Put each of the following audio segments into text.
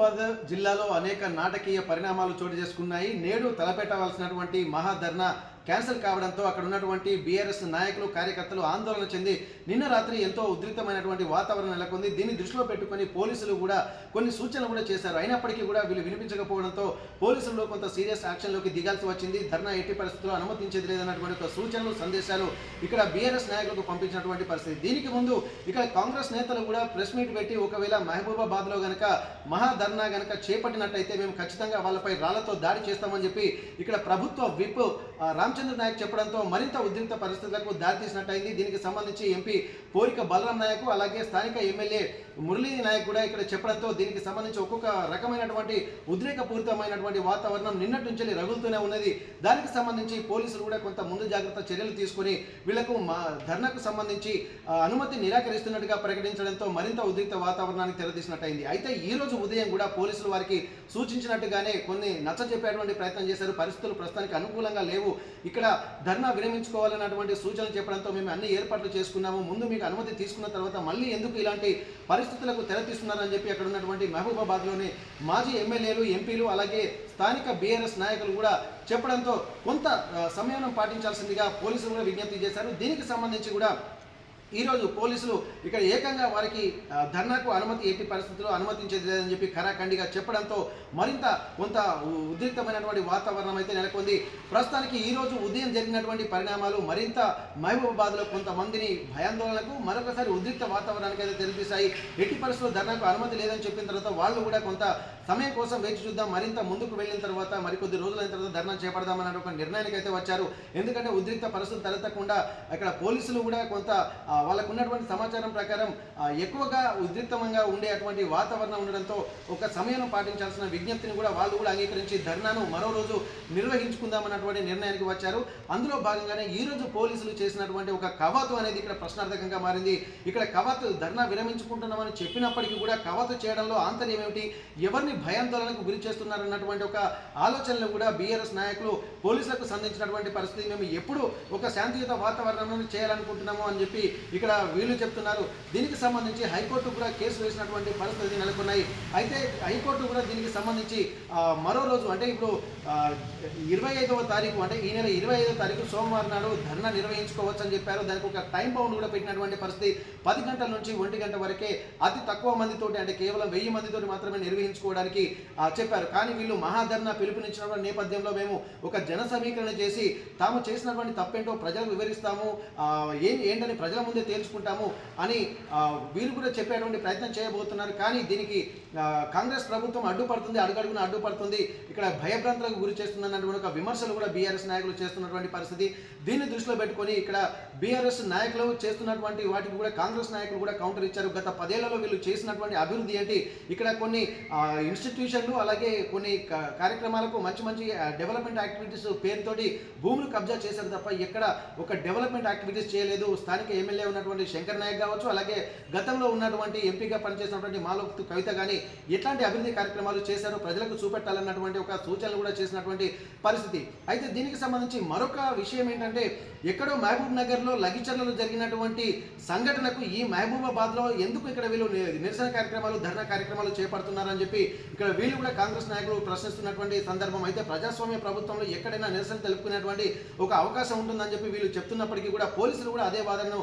మహబూబాబాద్ జిల్లాలో అనేక నాటకీయ పరిణామాలు చోటు చేసుకున్నాయి. నేడు తలపెట్టవలసినటువంటి మహాధర్నా క్యాన్సిల్ కావడంతో అక్కడ ఉన్నటువంటి బీఆర్ఎస్ నాయకులు కార్యకర్తలు ఆందోళన చెంది నిన్న రాత్రి ఎంతో ఉద్రిక్తమైనటువంటి వాతావరణం నెలకొంది. దీన్ని దృష్టిలో పెట్టుకొని పోలీసులు కూడా కొన్ని సూచనలు కూడా చేశారు. అయినప్పటికీ కూడా వీళ్ళు వినిపించకపోవడంతో పోలీసులు కొంత సీరియస్ యాక్షన్లోకి దిగాల్సి వచ్చింది. ధర్నా ఎట్టి పరిస్థితుల్లో అనుమతించేది లేదన్నటువంటి ఒక సూచనలు సందేశాలు ఇక్కడ బీఆర్ఎస్ నాయకులకు పంపించినటువంటి పరిస్థితి. దీనికి ముందు ఇక్కడ కాంగ్రెస్ నేతలు కూడా ప్రెస్ మీట్ పెట్టి ఒకవేళ మహబూబాబాద్లో గనక మహాధర్నా గనక చేపట్టినట్టయితే మేము ఖచ్చితంగా వాళ్ళపై రాళ్లతో దాడి చేస్తామని చెప్పి ఇక్కడ ప్రభుత్వ విప్ రామచంద్ర నాయక్ చెప్పడంతో మరింత ఉద్రిక్త పరిస్థితులకు దారితీసినట్టయింది. దీనికి సంబంధించి ఎంపీ పోరిక బలరాం నాయక్ అలాగే స్థానిక ఎమ్మెల్యే మురళీ నాయక్ కూడా ఇక్కడ చెప్పడంతో దీనికి సంబంధించి ఒక్కొక్క రకమైనటువంటి ఉద్రేకపూరితమైనటువంటి వాతావరణం నిన్నటి నుంచి రగులుతూనే ఉన్నది. దానికి సంబంధించి పోలీసులు కూడా కొంత ముందు జాగ్రత్త చర్యలు తీసుకుని వీళ్లకు ధర్నాకు సంబంధించి అనుమతి నిరాకరిస్తున్నట్టుగా ప్రకటించడంతో మరింత ఉద్రిక్త వాతావరణానికి తెరదీసినట్టయింది. అయితే ఈ రోజు ఉదయం కూడా పోలీసులు వారికి సూచించినట్టుగానే కొన్ని నచ్చజెప్పేటువంటి ప్రయత్నం చేశారు. పరిస్థితులు ప్రస్తుతానికి అనుకూలంగా లేవు, ఇక్కడ ధర్నా విరమించుకోవాలన్నటువంటి సూచనలు చెప్పడంతో మేము అన్ని ఏర్పాట్లు చేసుకున్నాము, ముందు మీకు అనుమతి తీసుకున్న తర్వాత మళ్ళీ ఎందుకు ఇలాంటి పరిస్థితులకు తెరతీస్తున్నారని చెప్పి అక్కడ ఉన్నటువంటి మహబూబాబాద్లోని మాజీ ఎమ్మెల్యేలు ఎంపీలు అలాగే స్థానిక బీఆర్ఎస్ నాయకులు కూడా చెప్పడంతో కొంత సంయమనం పాటించాల్సిందిగా పోలీసులు కూడా విజ్ఞప్తి చేశారు. దీనికి సంబంధించి కూడా ఈరోజు పోలీసులు ఇక్కడ ఏకంగా వారికి ధర్నాకు అనుమతి ఎట్టి పరిస్థితుల్లో అనుమతించేది లేదని చెప్పి ఖరాఖండిగా చెప్పడంతో మరింత కొంత ఉద్రిక్తమైనటువంటి వాతావరణం అయితే నెలకొంది. ప్రస్తుతానికి ఈరోజు ఉదయం జరిగినటువంటి పరిణామాలు మరింత మహబూబాబాద్లో కొంతమందిని భయాందోళనకు మరొకసారి ఉద్రిక్త వాతావరణానికి అయితే తెరిపిస్తాయి. ఎట్టి పరిస్థితుల్లో ధర్నాకు అనుమతి లేదని చెప్పిన తర్వాత వాళ్ళు కూడా కొంత సమయం కోసం వేచి చూద్దాం, మరింత ముందుకు వెళ్ళిన తర్వాత మరికొద్ది రోజులైన తర్వాత ధర్నా చేపడదామన్న ఒక నిర్ణయానికి అయితే వచ్చారు. ఎందుకంటే ఉద్రిక్త పరిస్థితులు తలెత్తకుండా అక్కడ పోలీసులు కూడా కొంత వాళ్ళకు ఉన్నటువంటి సమాచారం ప్రకారం ఎక్కువగా ఉద్రిక్తంగా ఉండే అటువంటి వాతావరణం ఉండడంతో ఒక సమయం పాటించాల్సిన విజ్ఞప్తిని కూడా వాళ్ళు కూడా అంగీకరించి ధర్నాను మరో రోజు నిర్వహించుకుందామన్నటువంటి నిర్ణయానికి వచ్చారు. అందులో భాగంగానే ఈ రోజు పోలీసులు చేసినటువంటి ఒక కవాతు అనేది ఇక్కడ ప్రశ్నార్థకంగా మారింది. ఇక్కడ కవాతు ధర్నా విరమించుకుంటున్నామని చెప్పినప్పటికీ కూడా కవాతు చేయడంలో ఆంతర్యం ఏమిటి, ఎవరిని భయాందోళనకు గురి చేస్తున్నారన్నటువంటి ఒక ఆలోచనలు కూడా బీఆర్ఎస్ నాయకులు పోలీసులకు సంధించినటువంటి పరిస్థితి. మేము ఎప్పుడు ఒక శాంతియుత వాతావరణాన్ని చేయాలనుకుంటున్నాము అని చెప్పి ఇక్కడ వీళ్ళు చెప్తున్నారు. దీనికి సంబంధించి హైకోర్టు కూడా కేసు వేసినటువంటి పరిస్థితి నెలకొన్నాయి. అయితే హైకోర్టు కూడా దీనికి సంబంధించి మరో రోజు అంటే ఇప్పుడు 25వ తారీఖు అంటే ఈ నెల 25వ తారీఖు సోమవారం నాడు ధర్నా నిర్వహించుకోవచ్చు అని చెప్పారు. దానికి ఒక టైం బౌండ్ కూడా పెట్టినటువంటి పరిస్థితి. 10 గంటల నుంచి 1 గంట వరకే అతి తక్కువ మందితోటి అంటే కేవలం 1000 మందితోటి మాత్రమే నిర్వహించుకోవడానికి చెప్పారు. కానీ వీళ్ళు మహాధర్నా పిలుపునిచ్చినటువంటి నేపథ్యంలో మేము ఒక జన సమీకరణ చేసి తాము చేసినటువంటి తప్పేంటో ప్రజలకు వివరిస్తాము, ఏంటని ప్రజల ముందే తేల్చుకుంటాము అని వీరు కూడా చెప్పేటువంటి ప్రయత్నం చేయబోతున్నారు. కానీ దీనికి కాంగ్రెస్ ప్రభుత్వం అడ్డుపడుతుంది, అడుగడుగున అడ్డుపడుతుంది, ఇక్కడ భయభ్రాంతులకు గురి చేస్తుందన్నటువంటి ఒక విమర్శలు కూడా బీఆర్ఎస్ నాయకులు చేస్తున్నటువంటి పరిస్థితి. దీన్ని దృష్టిలో పెట్టుకొని ఇక్కడ బీఆర్ఎస్ నాయకులు చేస్తున్నటువంటి వాటికి కూడా కాంగ్రెస్ నాయకులు కూడా కౌంటర్ ఇచ్చారు. గత 10 ఏళ్లలో వీళ్ళు చేసినటువంటి అభివృద్ధి ఏంటి, ఇక్కడ కొన్ని ఇన్స్టిట్యూషన్లు అలాగే కొన్ని కార్యక్రమాలకు మంచి మంచి డెవలప్మెంట్ యాక్టివిటీస్ పేరుతోటి భూములు కబ్జా చేశారు తప్ప ఎక్కడ ఒక డెవలప్మెంట్ యాక్టివిటీస్ చేయలేదు. స్థానిక ఎమ్మెల్యే ఉన్నటువంటి శంకర్ నాయక్ కావచ్చు, అలాగే గతంలో ఉన్నటువంటి ఎంపీగా పనిచేసినటువంటి మాలోక్తు కవిత కానీ ఎట్లాంటి అభివృద్ధి కార్యక్రమాలు చేశారో ప్రజలకు చూపెట్టాలన్నటువంటి ఒక సూచనలు కూడా చేసినటువంటి పరిస్థితి. అయితే దీనికి సంబంధించి మరొక విషయం ఏంటంటే ఎక్కడో మహబూబ్ నగర్లో లగిచర్లలో జరిగినటువంటి సంఘటనకు ఈ మహబూబాబాద్లో ఎందుకు ఇక్కడ వీళ్ళు నిరసన కార్యక్రమాలు ధర్నా కార్యక్రమాలు చేపడుతున్నారని చెప్పి ఇక్కడ వీళ్ళు కూడా కాంగ్రెస్ నాయకులు ప్రశ్నిస్తున్నటువంటి సందర్భం. అయితే ప్రజాస్వామ్య ప్రభుత్వంలో ఎక్కడైనా నిరసన తెలుపుకునేటువంటి ఒక అవకాశం ఉంటుందని చెప్పి వీళ్ళు చెప్తున్నప్పటికీ కూడా పోలీసులు కూడా అదే వాదనను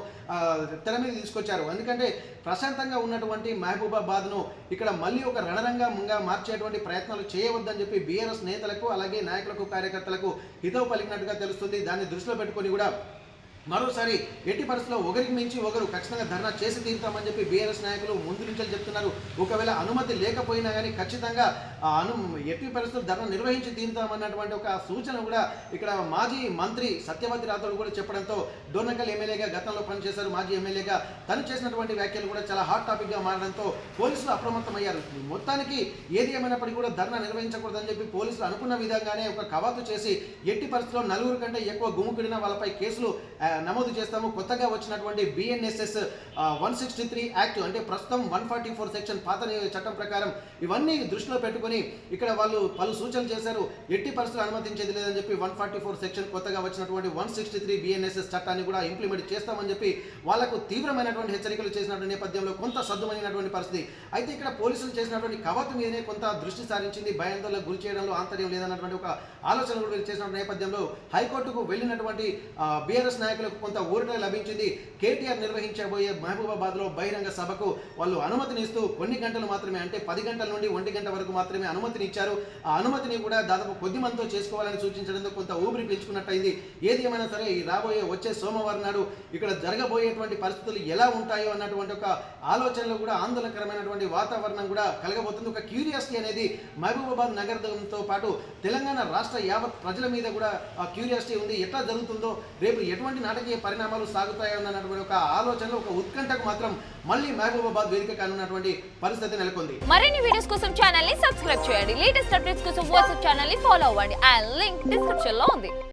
తెర మీద తీసుకొచ్చారు. ఎందుకంటే ప్రశాంతంగా ఉన్నటువంటి మహబూబాబాద్ను ఇక్కడ మళ్ళీ ఒక రణరంగంగా మార్చేటువంటి ప్రయత్నాలు చేయవద్దని చెప్పి బీఆర్ఎస్ నేతలకు అలాగే నాయకులకు కార్యకర్తలకు హితవు పలికినట్టుగా తెలుస్తుంది. దాన్ని దృష్టిలో పెట్టుకొని కూడా మరోసారి ఎట్టి పరిస్థితుల్లో ఒకరికి మించి ఒకరు ఖచ్చితంగా ధర్నా చేసి తీరుతామని చెప్పి బీఆర్ఎస్ నాయకులు ముందు నుంచి చెప్తున్నారు. ఒకవేళ అనుమతి లేకపోయినా కానీ ఖచ్చితంగా ఎట్టి పరిస్థితుల్లో ధర్నా నిర్వహించి తీరుతామన్నటువంటి ఒక సూచన కూడా ఇక్కడ మాజీ మంత్రి సత్యవతి రాథోడ్ కూడా చెప్పడంతో డోర్నకల్ ఎమ్మెల్యేగా గతంలో పనిచేశారు. మాజీ ఎమ్మెల్యేగా తను చేసినటువంటి వ్యాఖ్యలు కూడా చాలా హాట్ టాపిక్గా మారడంతో పోలీసులు అప్రమత్తమయ్యారు. మొత్తానికి ఏది ఏమైనప్పటికీ కూడా ధర్నా నిర్వహించకూడదని చెప్పి పోలీసులు అనుకున్న విధంగానే ఒక కవాతు చేసి ఎట్టి పరిస్థితుల్లో 4 కంటే ఎక్కువ గుమికూడిన వాళ్ళపై కేసులు నమోదు చేస్తాము. కొత్తగా వచ్చినటువంటి BNSS 163 యాక్ట్ అంటే ప్రస్తుతం 144 సెక్షన్ పాత చట్టం ప్రకారం ఇవన్నీ దృష్టిలో పెట్టుకొని ఇక్కడ వాళ్ళు పలు సూచనలు చేశారు. ఎట్టి పరిస్థితులు అనుమతించేది లేదని చెప్పి 144 సెక్షన్ కొత్తగా వచ్చినటువంటి 163 BNSS చట్టాన్ని కూడా ఇంప్లిమెంట్ చేస్తామని చెప్పి వాళ్ళకు తీవ్రమైనటువంటి హెచ్చరికలు చేసినటువంటి నేపథ్యంలో కొంత సద్దుమైనటువంటి పరిస్థితి. అయితే ఇక్కడ పోలీసులు చేసినటువంటి కవాతు మీదనే కొంత దృష్టి సారించింది. భయాందోళనకు గురి చేయడంలో ఆంతర్యం లేదన్నటువంటి ఒక ఆలోచన కూడా వీళ్ళు చేసిన నేపథ్యంలో హైకోర్టుకు వెళ్ళినటువంటి బీఆర్ఎస్ నాయకులకు కొంత ఊరట లభించింది. కేటీఆర్ నిర్వహించబోయే మహబూబాబాద్లో బహిరంగ సభకు వాళ్ళు అనుమతినిస్తూ కొన్ని గంటలు మాత్రమే అంటే 10 గంటల నుండి 1 గంట వరకు మాత్రమే అనుమతిని ఇచ్చారు. ఆ అనుమతిని కూడా దాదాపు కొద్ది మందితో చేసుకోవాలని సూచించడంతో కొంత ఊపిరి పీల్చుకున్నట్టయింది. ఏది ఏమైనా సరే ఈ వచ్చే సోమవారం నాడు ఇక్కడ జరగబోయేటువంటి పరిస్థితులు ఎలా ఉంటాయో అన్నటువంటి ఒక ఆలోచనలు కూడా ఆందోళనకరమైనటువంటి వాతావరణం కూడా కలగబోతుంది. ఒక క్యూరియాసిటీ అనేది మహబూబాబాద్ నగరంతో పాటు తెలంగాణ రాష్ట్ర యావత్ ప్రజల మీద కూడా ఆ క్యూరియాసిటీ ఉంది. ఎట్లా జరుగుతుందో, రేపు ఎటువంటి నాటకీయ పరిణామాలు సాగుతాయో అన్నటువంటి ఒక ఆలోచనలో ఒక ఉత్కంఠకు మాత్రం మళ్ళీ మహబూబాబాద్ వేదిక కానున్నటువంటి పరిస్థితి నెలకొంది. మరిన్ని వీడియోస్ కోసం ఛానల్ ని సబ్స్క్రైబ్ చేయండి. లేటెస్ట్ అప్డేట్స్ కోసం వాట్సాప్ ఛానల్ ని ఫాలో అవ్వండి. ఆ లింక్ డిస్క్రిప్షన్ లో ఉంది.